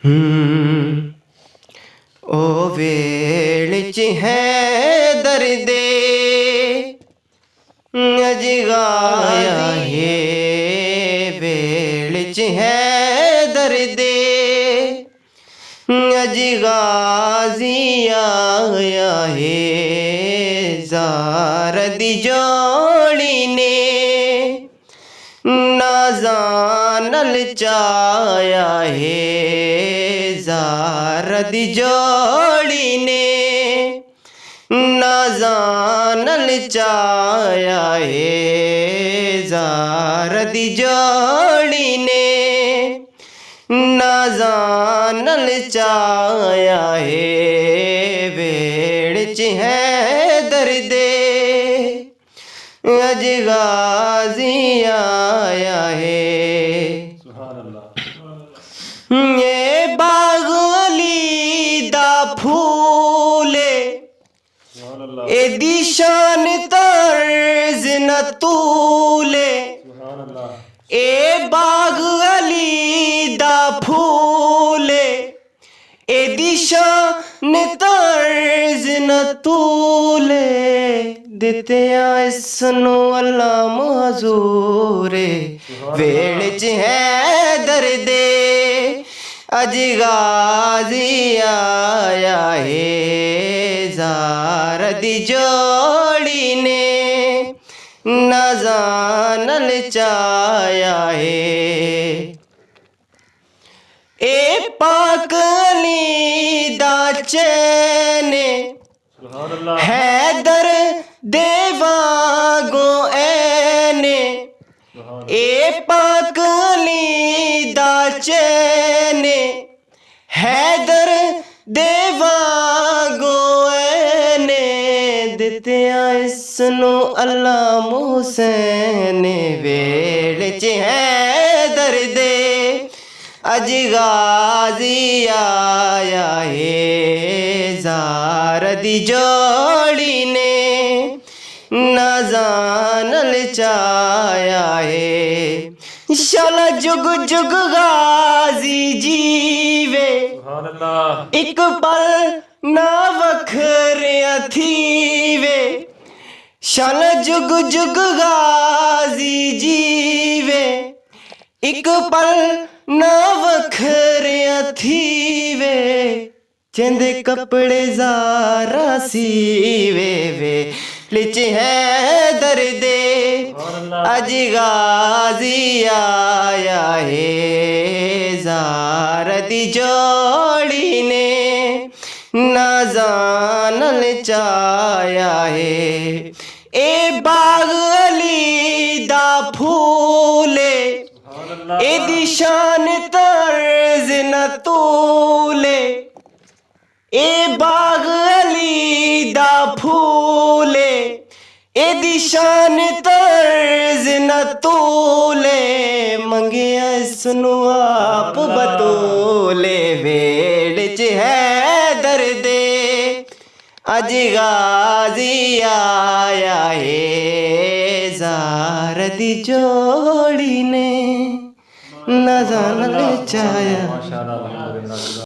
ओ well च है दर्दे अज गाया है, वेल च है दर्दे अज गाजी आया है। जार दी जोड़ी ने ना जानल चाया है। जार दी जोड़ी ने ना जानल चाया है। जार दी जोड़ी ने ना जानल चाया है। वेड़ च है दर्दे अज गाजी आया है। ये बागली दा फूले ए दिशान तर्ज न तूले। ए बाग अली दा फूले ए दिशान तर्ज न तूले। देते इसनो अल्लाह मजूरे। वेड़ च है दर्दे अज गाजी आया है। जार दी जोड़ी ने ना जानल चाया है। ए पाकली दा चैने हैदर देवा गो ऐने। ए पाकली दा चैने हैदर देवा गो ऐने। देते इसनो अल्लाह मोहसैन। वेड़ च है दर्दे अज गाजी आया है। जार दी जोड़ी ने ना जानल चाया है। शाला जुग जुग गाजी जीवे एक पल ना वखरिया थीवे। शाला जुग जुग गाजी जीवे एक पल ना वखरिया थीवे। चेंदे कपड़े ज़ारा सीवे। वेल च है दर्दे अज गाजी आया है। जार दी जोड़ी ने ना जानल चाया है। ए बाग अली दा फूले ए दिशान तर्ज न तूले। ए बाग अली दा फूले ए दिशान तर्ज न तूले। मंगिया इसनु आप बतूले। वेड़ च है दर्दे अज गाजी आया है। जार दी जोड़ी ने ना जानल चाया।